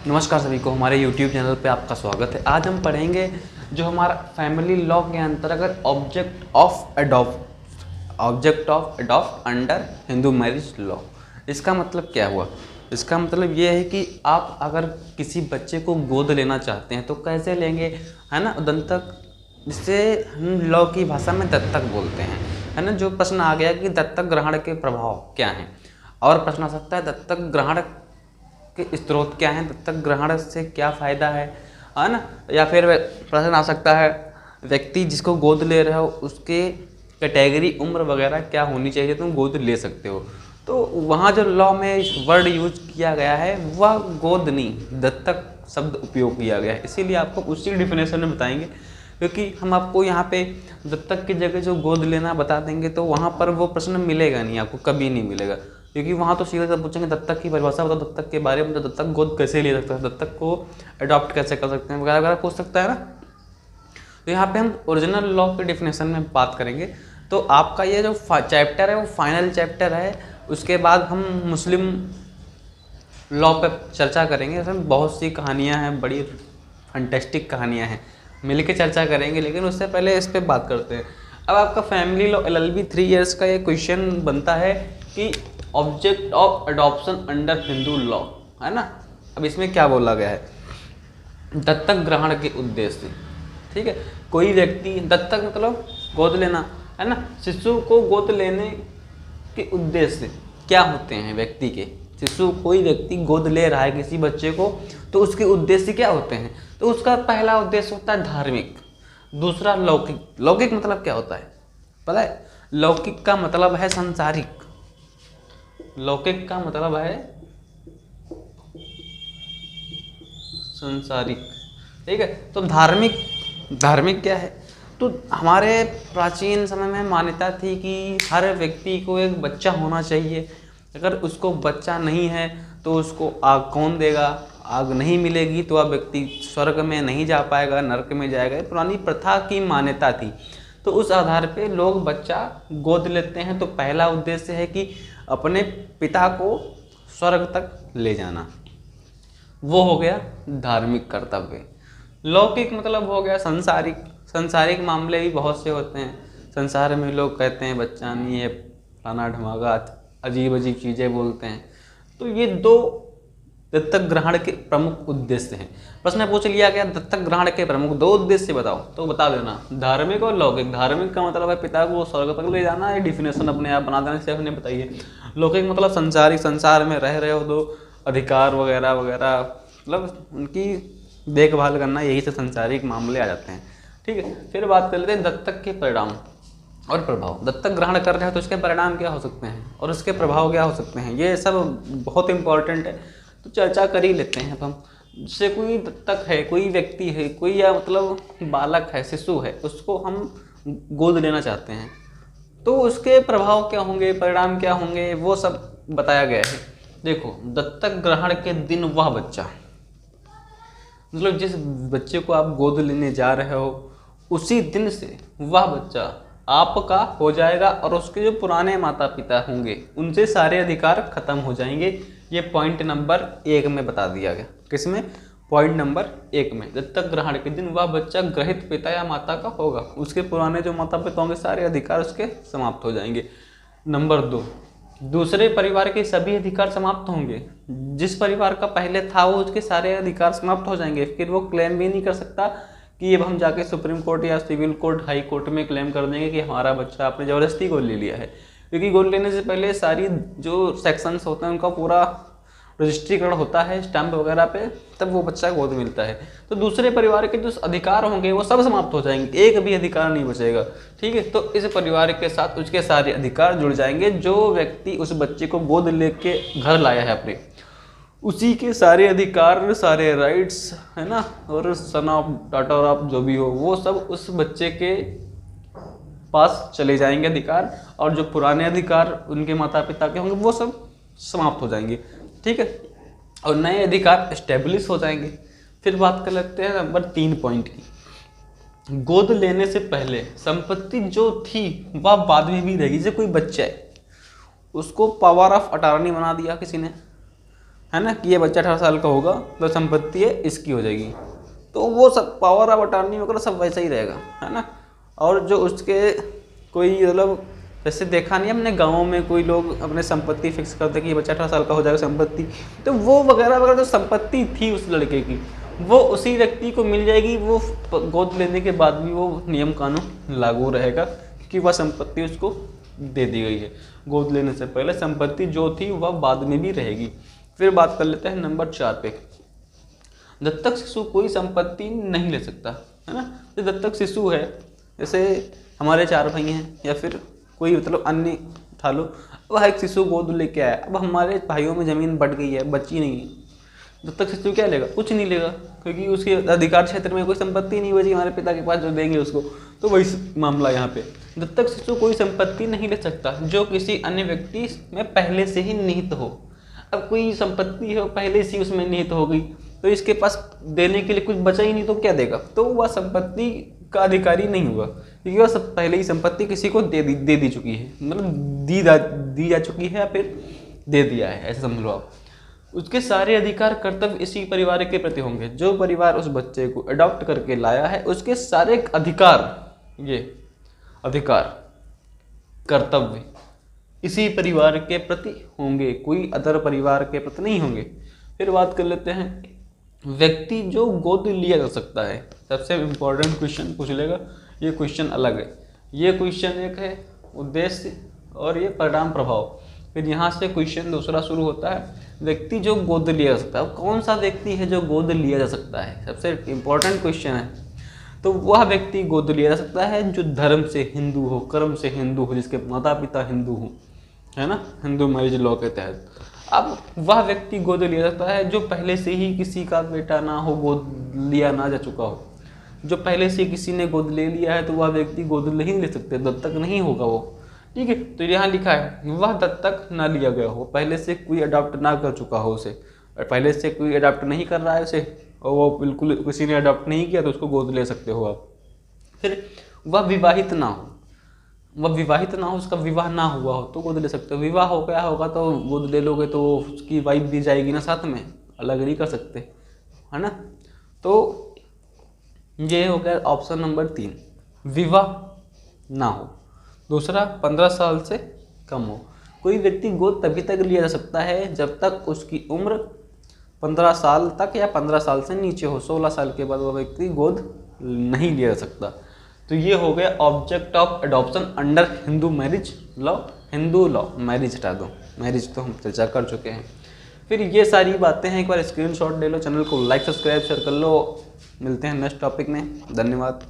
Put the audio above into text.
नमस्कार सभी को, हमारे YouTube चैनल पे आपका स्वागत है। आज हम पढ़ेंगे जो हमारा फैमिली लॉ के अंतर्गत object of adopt under Hindu marriage law. इसका मतलब क्या हुआ? इसका मतलब ये है कि आप अगर किसी बच्चे को गोद लेना चाहते हैं तो कैसे लेंगे, है ना। दत्तक, जिसे हम लॉ की भाषा में दत्तक बोलते हैं, है ना। जो प्रश्न आ गया कि दत्तक ग्रहण के प्रभाव क्या हैं, और प्रश्न आ सकता है दत्तक ग्रहण के स्रोत क्या हैं, दत्तक ग्रहण से क्या फ़ायदा है ना। या फिर प्रश्न आ सकता है व्यक्ति जिसको गोद ले रहे हो उसके कैटेगरी, उम्र वगैरह क्या होनी चाहिए, तुम गोद ले सकते हो। तो वहाँ जो लॉ में वर्ड यूज किया गया है वह गोद नहीं, दत्तक शब्द उपयोग किया गया है। इसीलिए आपको उसी डिफिनेशन में बताएंगे, क्योंकि हम आपको यहाँ पे दत्तक की जगह जो गोद लेना बता देंगे तो वहाँ पर वो प्रश्न मिलेगा नहीं, आपको कभी नहीं मिलेगा। क्योंकि वहाँ तो सीधे सब पूछेंगे दत्तक की परिभाषा बताओ, दत्तक के बारे में, तो दत्तक गोद कैसे ले सकते हैं, दत्तक को अडॉप्ट कैसे कर सकते हैं वगैरह वगैरह पूछ सकता है ना। तो यहाँ पे हम ओरिजिनल लॉ के डिफिनेशन में बात करेंगे। तो आपका ये जो चैप्टर है वो फाइनल चैप्टर है। उसके बाद हम मुस्लिम लॉ पे चर्चा करेंगे। इसमें बहुत सी कहानियाँ हैं, बड़ी फंटेस्टिक कहानियाँ हैं, मिल के चर्चा करेंगे। लेकिन उससे पहले इस पर बात करते हैं। अब आपका फैमिली लॉ LLB 3 ईयर्स का ये क्वेश्चन बनता है कि object of adoption under Hindu law, है ना। अब इसमें क्या बोला गया है, दत्तक ग्रहण के उद्देश्य। ठीक है, कोई व्यक्ति, दत्तक मतलब गोद लेना, है ना। शिशु को गोद लेने के उद्देश्य क्या होते हैं व्यक्ति के? शिशु, कोई व्यक्ति गोद ले रहा है किसी बच्चे को, तो उसके उद्देश्य क्या होते हैं? तो उसका पहला उद्देश्य होता है धार्मिक, दूसरा लौकिक। लौकिक मतलब क्या होता है पता है? लौकिक का मतलब है संसारिक, लौकिक का मतलब है संसारिक। ठीक है, तो धार्मिक, धार्मिक क्या है? तो हमारे प्राचीन समय में मान्यता थी कि हर व्यक्ति को एक बच्चा होना चाहिए। अगर उसको बच्चा नहीं है तो उसको आग कौन देगा? आग नहीं मिलेगी तो वह व्यक्ति स्वर्ग में नहीं जा पाएगा, नरक में जाएगा। ये पुरानी प्रथा की मान्यता थी। तो उस आधार पे लोग बच्चा गोद लेते हैं। तो पहला उद्देश्य है कि अपने पिता को स्वर्ग तक ले जाना, वो हो गया धार्मिक कर्तव्य। लौकिक मतलब हो गया संसारिक। संसारिक मामले भी बहुत से होते हैं। संसार में लोग कहते हैं बच्चा नहीं है, फलाना ढमागा, अजीब अजीब चीज़ें बोलते हैं। तो ये दो दत्तक ग्रहण के प्रमुख उद्देश्य हैं। प्रश्न पूछ लिया गया दत्तक ग्रहण के प्रमुख 2 उद्देश्य बताओ, तो बता देना धार्मिक और लौकिक। धार्मिक का मतलब है पिता को स्वर्ग तक ले जाना, ये डिफिनेशन अपने आप बना देना, सिर्फ नहीं बताइए। लौकिक मतलब संसारिक, संसार में रह रहे हो तो अधिकार वगैरह वगैरह, मतलब उनकी देखभाल करना, यही से संसारिक मामले आ जाते हैं। ठीक है, फिर बात कर लेते हैं दत्तक के परिणाम और प्रभाव। दत्तक ग्रहण कर रहे हैं तो उसके परिणाम क्या हो सकते हैं और उसके प्रभाव क्या हो सकते हैं, ये सब बहुत इंपॉर्टेंट है। तो चर्चा कर ही लेते हैं अब हम। जैसे कोई दत्तक है, कोई व्यक्ति है, कोई या मतलब बालक है, शिशु है, उसको हम गोद लेना चाहते हैं तो उसके प्रभाव क्या होंगे, परिणाम क्या होंगे, वो सब बताया गया है। देखो, दत्तक ग्रहण के दिन वह बच्चा, मतलब जिस बच्चे को आप गोद लेने जा रहे हो उसी दिन से वह बच्चा आपका हो जाएगा और उसके जो पुराने माता पिता होंगे उनसे सारे अधिकार खत्म हो जाएंगे। ये पॉइंट नंबर 1 में बता दिया गया। किसमें? पॉइंट नंबर 1 में। दत्तक ग्रहण के दिन वह बच्चा ग्रहित पिता या माता का होगा, उसके पुराने जो माता पिता होंगे सारे अधिकार उसके समाप्त हो जाएंगे। नंबर 2, दूसरे परिवार के सभी अधिकार समाप्त होंगे। जिस परिवार का पहले था वो उसके सारे अधिकार समाप्त हो जाएंगे। फिर वो क्लेम भी नहीं कर सकता कि अब हम जाके सुप्रीम कोर्ट या सिविल कोर्ट, हाई कोर्ट में क्लेम कर देंगे कि हमारा बच्चा आपने ज़बरदस्ती गोद ले लिया है। क्योंकि गोद लेने से पहले सारी जो सेक्शंस होते हैं उनका पूरा रजिस्ट्रीकरण होता है स्टैंप वगैरह पे, तब वो बच्चा गोद मिलता है। तो दूसरे परिवार के जो अधिकार होंगे वो सब समाप्त हो जाएंगे, एक भी अधिकार नहीं बचेगा। ठीक है, तो इस परिवार के साथ उसके सारे अधिकार जुड़ जाएंगे। जो व्यक्ति उस बच्चे को गोद लेके घर लाया है अपने, उसी के सारे अधिकार, सारे राइट्स, है ना, और सन ऑफ, डॉटर ऑफ, जो भी हो वो सब उस बच्चे के पास चले जाएंगे अधिकार। और जो पुराने अधिकार उनके माता पिता के होंगे वो सब समाप्त हो जाएंगे। ठीक है, और नए अधिकार एस्टेब्लिश हो जाएंगे। फिर बात कर लेते हैं नंबर 3 पॉइंट की। गोद लेने से पहले संपत्ति जो थी वह बाद में भी रहेगी। जैसे कोई बच्चा है, उसको पावर ऑफ अटॉर्नी बना दिया किसी ने, है ना, कि ये बच्चा 18 साल का होगा तो संपत्ति है इसकी हो जाएगी, तो वो सब पावर ऑफ अटॉर्नी वगैरह सब वैसा ही रहेगा, है ना। और जो उसके कोई मतलब जैसे देखा नहीं हमने गाँव में कोई लोग अपने संपत्ति फिक्स करते कि ये बच्चा 18 साल का हो जाएगा संपत्ति, तो वो वगैरह वगैरह जो संपत्ति थी उस लड़के की वो उसी व्यक्ति को मिल जाएगी, वो गोद लेने के बाद भी वो नियम कानून लागू रहेगा कि वह संपत्ति उसको दे दी गई है। गोद लेने से पहले संपत्ति जो थी वह बाद में भी रहेगी। फिर बात कर लेते हैं नंबर 4 पे, दत्तक शिशु कोई संपत्ति नहीं ले सकता, है ना। तो दत्तक शिशु है, जैसे हमारे 4 भाई हैं या फिर कोई मतलब अन्य उठा लो, वह एक शिशु गोद लेके आया, अब हमारे भाइयों में ज़मीन बढ़ गई है, बची नहीं है, दत्तक शिशु क्या लेगा? कुछ नहीं लेगा, क्योंकि उसके अधिकार क्षेत्र में कोई संपत्ति नहीं बची हमारे पिता के पास जो देंगे उसको। तो वही मामला यहाँ पे, दत्तक शिशु कोई संपत्ति नहीं ले सकता जो किसी अन्य व्यक्ति में पहले से ही निहित हो। अब कोई संपत्ति है पहले से ही उसमें निहित हो गई, तो इसके पास देने के लिए कुछ बचा ही नहीं, तो क्या देगा? तो वह संपत्ति का अधिकारी नहीं हुआ, क्योंकि वह सब पहले ही संपत्ति किसी को दे दी चुकी है, मतलब दी जा चुकी है या फिर दे दिया है, ऐसे समझ लो आप। उसके सारे अधिकार कर्तव्य इसी परिवार के प्रति होंगे। जो परिवार उस बच्चे को अडॉप्ट करके लाया है उसके सारे अधिकार, ये अधिकार कर्तव्य इसी परिवार के प्रति होंगे, कोई अदर परिवार के प्रति नहीं होंगे। फिर बात कर लेते हैं व्यक्ति जो गोद लिया जा सकता है। सबसे इम्पोर्टेंट क्वेश्चन पूछ लेगा, ये क्वेश्चन अलग है। ये क्वेश्चन एक है उद्देश्य और ये परिणाम प्रभाव। फिर यहाँ से क्वेश्चन दूसरा शुरू होता है, व्यक्ति जो गोद लिया जा सकता है। कौन सा व्यक्ति है जो गोद लिया जा सकता है? सबसे इम्पोर्टेंट क्वेश्चन है। तो वह व्यक्ति गोद लिया जा सकता है जो धर्म से हिंदू हो, कर्म से हिंदू हो, जिसके माता पिता हिंदू हो, है ना, हिंदू मैरिज लॉ के तहत। अब वह व्यक्ति गोद लिया जाता है जो पहले से ही किसी का बेटा ना हो, गोद लिया ना जा चुका हो। जो पहले से किसी ने गोद ले लिया है तो वह व्यक्ति गोद नहीं ले सकते, दत्तक नहीं होगा वो, ठीक है। तो यहाँ लिखा है वह दत्तक ना लिया गया हो, पहले से कोई अडॉप्ट ना कर चुका हो उसे, और पहले से कोई अडॉप्ट नहीं कर रहा है उसे, और वो बिल्कुल किसी ने अडॉप्ट नहीं किया तो उसको गोद ले सकते हो आप। फिर वह विवाहित ना हो, वह विवाहित ना हो, उसका विवाह ना हुआ हो तो गोद ले सकते हो। विवाह हो गया होगा तो गोद ले लोगे तो उसकी वाइफ भी जाएगी ना साथ में, अलग नहीं कर सकते, है ना। तो ये हो गया ऑप्शन नंबर 3, विवाह ना हो। दूसरा 15 साल से कम हो। कोई व्यक्ति गोद तभी तक लिया जा सकता है जब तक उसकी उम्र 15 साल तक या 15 साल से नीचे हो। 16 साल के बाद वह व्यक्ति गोद नहीं लिया जा सकता। तो ये हो गया object of adoption under Hindu marriage law. Hindu law, marriage हटा दो, मैरिज तो हम चर्चा कर चुके हैं। फिर ये सारी बातें हैं, एक बार स्क्रीनशॉट ले लो, चैनल को लाइक सब्सक्राइब शेयर कर लो। मिलते हैं नेक्स्ट टॉपिक में, धन्यवाद।